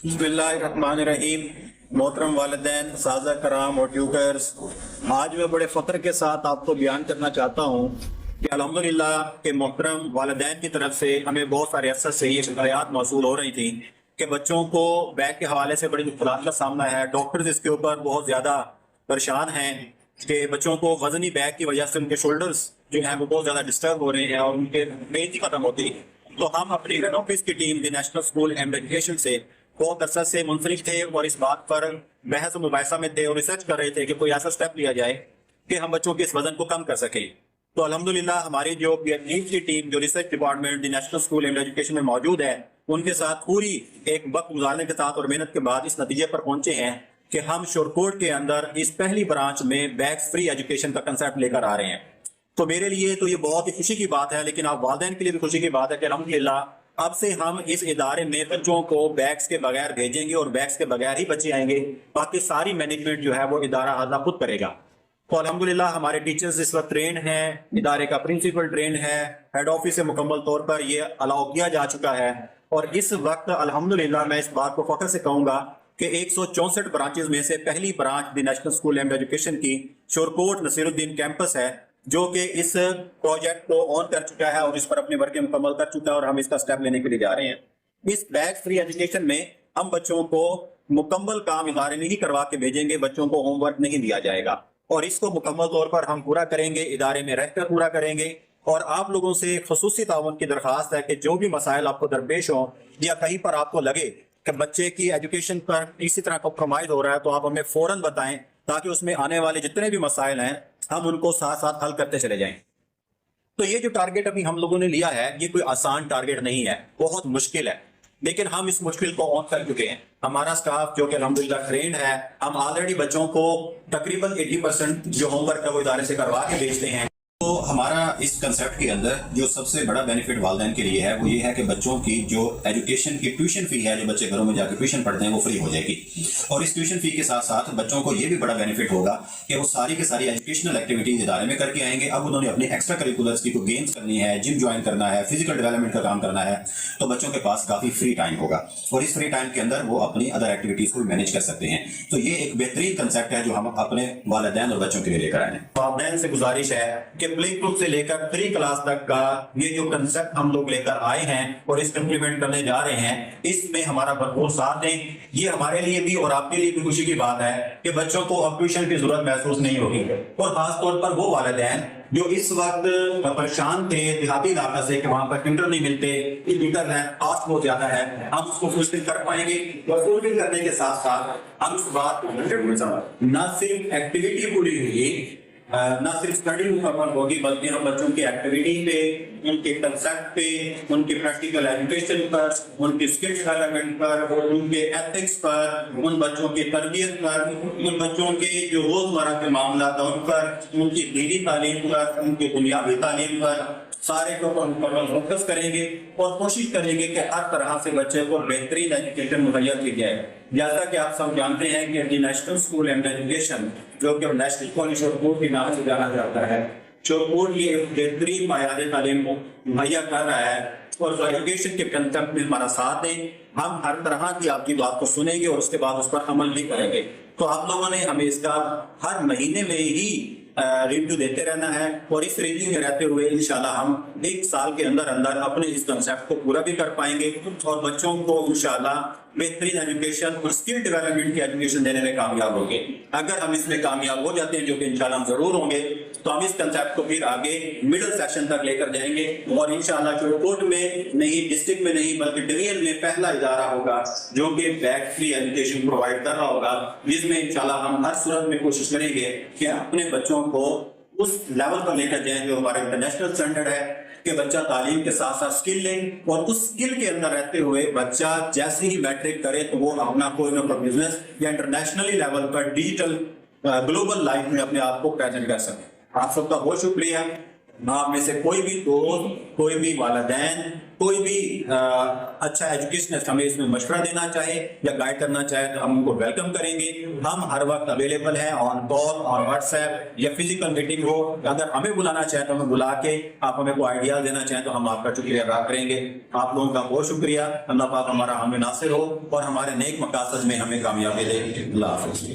बिस्मिल्लाहिर्रहमानिर्रहीम। मोहतरम वालिदैन, साज़ा कराम और ट्यूटर्स, आज मैं बड़े फ़ख्र के साथ आपको बयान करना चाहता हूँ कि अल्हम्दुलिल्लाह के मोहतरम वालिदैन की तरफ से हमें बहुत सारे अरसे से ये शिकायत मौसूल हो रही थी कि बच्चों को बैग के हवाले से बड़ी मुश्किलात का सामना है। डॉक्टर्स इसके ऊपर बहुत ज़्यादा परेशान हैं कि बच्चों को वज़नी बैग की वजह से उनके शोल्डर्स जो हैं वो बहुत ज़्यादा डिस्टर्ब हो रहे हैं और उनके मेहनत ख़त्म होती है। तो हम अपनी हेड ऑफिस की team the national school and education से बहुत अरसा से मुंसलिक थे और इस बात पर बहस मुबाहिसा में थे और रिसर्च कर रहे थे कि कोई ऐसा स्टेप लिया जाए कि हम बच्चों के इस वजन को कम कर सकें। तो अल्हम्दुलिल्लाह हमारी जो नीट की टीम जो research department the national school and education में मौजूद है, उनके साथ पूरी एक वक्त गुजारने के साथ और मेहनत के बाद इस नतीजे पर पहुंचे हैं कि हम शोरकोट के अंदर इस पहली ब्रांच में बैग्स फ्री एजुकेशन का कंसेप्ट लेकर आ रहे हैं। तो मेरे लिए तो ये बहुत ही खुशी की बात है, लेकिन आप वालिदैन के लिए भी खुशी की बात है कि अल्हम्दुलिल्लाह अब से हम इस इदारे में बच्चों को बैग्स के बगैर भेजेंगे और बैग्स के बगैर ही बच्चे आएंगे। बाकी सारी मैनेजमेंट जो है वो इदारा आज़ा खुद करेगा। तो अल्हम्दुलिल्लाह हमारे टीचर्स इस वक्त ट्रेंड हैं, इदारे का प्रिंसिपल ट्रेंड है, हेड ऑफिस से मुकम्मल तौर पर ये अलाउ किया जा चुका है। और इस वक्त अल्हम्दुलिल्लाह मैं इस बात को फख्र से कहूँगा कि 164 ब्रांचेज में से पहली branch the national school and education की शोरकोट नसीरुद्दीन कैंपस है, जो कि इस प्रोजेक्ट को ऑन कर चुका है और इस पर अपनी वर्क मुकम्मल कर चुका है और हम इसका स्टेप लेने के लिए जा रहे हैं। इस बैग फ्री एजुकेशन में हम बच्चों को मुकम्मल काम इदारे में ही करवा के भेजेंगे, बच्चों को होमवर्क नहीं दिया जाएगा और इसको मुकम्मल तौर पर हम पूरा करेंगे, इदारे में रहकर पूरा करेंगे। और आप लोगों से खसूसी ताउन की दरख्वास्त है कि जो भी मसाइल आपको दरपेश हो या कहीं पर आपको लगे कि बच्चे की एजुकेशन पर इसी तरह कॉम्प्रोमाइज हो रहा है, तो आप हमें फौरन बताएं ताकि उसमें आने वाले जितने भी मसाइल हैं हम उनको साथ साथ हल करते चले जाएं। तो ये जो टारगेट अभी हम लोगों ने लिया है ये कोई आसान टारगेट नहीं है, बहुत मुश्किल है, लेकिन हम इस मुश्किल को ऑन कर चुके हैं। हमारा स्टाफ जो कि अल्हम्दुलिल्लाह ट्रेंड है, हम ऑलरेडी बच्चों को तकरीबन 80% जो होमवर्क है वो इदारे से करवा के भेजते हैं। तो हमारा इस कंसेप्ट के अंदर जो सबसे बड़ा बेनिफिट वालिदैन के लिए है वो ये है कि बच्चों की जो एजुकेशन की ट्यूशन फी है, जो बच्चे घरों में जाकर ट्यूशन पढ़ते हैं, वो फ्री हो जाएगी। और इस ट्यूशन फी के साथ साथ बच्चों को ये भी बड़ा बेनिफिट होगा कि वो सारी की सारी एजुकेशनल एक्टिविटीज इदारे में करके आएंगे। अब उन्होंने अपनी एक्स्ट्रा करिकुलर्स की कोई गेम्स करनी है, जिम ज्वाइन करना है, फिजिकल डेवलपमेंट का काम करना है, तो बच्चों के पास काफी फ्री टाइम होगा और इस फ्री टाइम के अंदर वो अपनी अदर एक्टिविटीज को मैनेज कर सकते हैं। तो ये एक बेहतरीन कंसेप्ट है जो हम अपने वालिदैन और बच्चों के लिए लेकर आए हैं। वालिदैन से गुजारिश है कि प्ले ग्रुप से लेकर 3 क्लास तक का ये जो कंसेप्ट हम लोग लेकर आए हैं और इसको इंप्लीमेंट करने जा रहे हैं, इसमें हमारा भरपूर साथ दें। ये हमारे लिए भी और आपके लिए भी खुशी की बात है कि बच्चों को अब ट्यूशन की जरूरत महसूस नहीं होगी। और खासतौर पर वो वालिदैन जो इस वक्त परेशान थे देहाती इलाका से कि वहां पर ट्यूटर नहीं मिलते, इंटरनेट कॉस्ट बहुत ज्यादा है, हम उसको फुलफिल कर पाएंगे। और फुलफिल करने के साथ साथ हम उस बात को न सिर्फ एक्टिविटी पूरी हुई, ना सिर्फ स्टडी मुकम्मल होगी, बल्कि हम बच्चों की एक्टिविटी पे, उनके कंसेप्ट पे, उनकी प्रैक्टिकल एजुकेशन पर, उनकी स्किल डेवलपमेंट पर, उनके एथिक्स पर, उन बच्चों की तरबियत पर, उन बच्चों के जो रोजमर्रा के मामला था उन पर, उनकी दीनी तालीम पर, उनकी बुनियादी तालीम पर सारे को मुकम्मल फोकस करेंगे और कोशिश करेंगे कि हर तरह से बच्चे को बेहतरीन एजुकेशन मुहैया की जाए। जैसा कि आप सब जानते हैं कि नेशनल स्कूल एंड एजुकेशन जो कि नेशनल कॉलेज शोरकोट के नाम से जाना जाता है, शोरकोट ये बेहतरीन मायारी तालीम को मुहैया कर रहा है और एजुकेशन के कंसेप्ट में हमारा साथ दें। हम हर तरह की आपकी बात को सुनेंगे और उसके बाद उस पर अमल भी करेंगे। तो आप लोगों ने हमें इसका हर महीने में ही रिव्यू देते रहना है और इस रिव्यू में रहते हुए इंशाल्लाह हम 1 साल के अंदर अंदर अपने इस कंसेप्ट को पूरा भी कर पाएंगे और बच्चों को इंशाल्लाह बेहतरीन एजुकेशन और स्किल डेवलपमेंट की एजुकेशन देने में कामयाब होंगे। अगर हम इसमें कामयाब हो जाते हैं, जो कि इंशाल्लाह हम जरूर होंगे, तो हम इस कंसेप्ट को फिर आगे मिडिल सेक्शन तक लेकर जाएंगे और इंशाल्लाह शोरकोट में नहीं, डिस्ट्रिक्ट में नहीं, बल्कि डिवीजन में पहला इदारा होगा जो कि बैग फ्री एजुकेशन प्रोवाइड कर रहा होगा, जिसमें इंशाल्लाह हम हर सूरत में कोशिश करेंगे कि अपने बच्चों को उस लेवल पर लेकर जाएं जो हमारा इंटरनेशनल स्टैंडर्ड है, कि बच्चा तालीम के साथ साथ स्किल ले और उस स्किल के अंदर रहते हुए बच्चा जैसे ही मैट्रिक करे तो वो अपना कोई ना कोई बिजनेस या इंटरनेशनली लेवल पर डिजिटल ग्लोबल लाइफ में अपने आप को प्रेजेंट कर सके। आप सबका बहुत शुक्रिया। آپ میں سے کوئی بھی دوست، کوئی بھی والدین، کوئی بھی اچھا ایجوکیشنسٹ ہمیں اس میں مشورہ دینا چاہے یا گائیڈ کرنا چاہے تو ہم ان کو ویلکم کریں گے. ہم ہر وقت اویلیبل ہیں، آن کال، آن واٹس ایپ یا فزیکل میٹنگ ہو. اگر ہمیں بلانا چاہیں تو ہمیں بلا کے آپ ہمیں کوئی آئیڈیا دینا چاہیں تو ہم آپ کا شکریہ ادا کریں گے. آپ لوگوں کا بہت شکریہ. اللہ پاک ہمارا ہم ناصر ہو اور ہمارے نیک مقاصد میں ہمیں کامیابی دے. اللہ حافظ.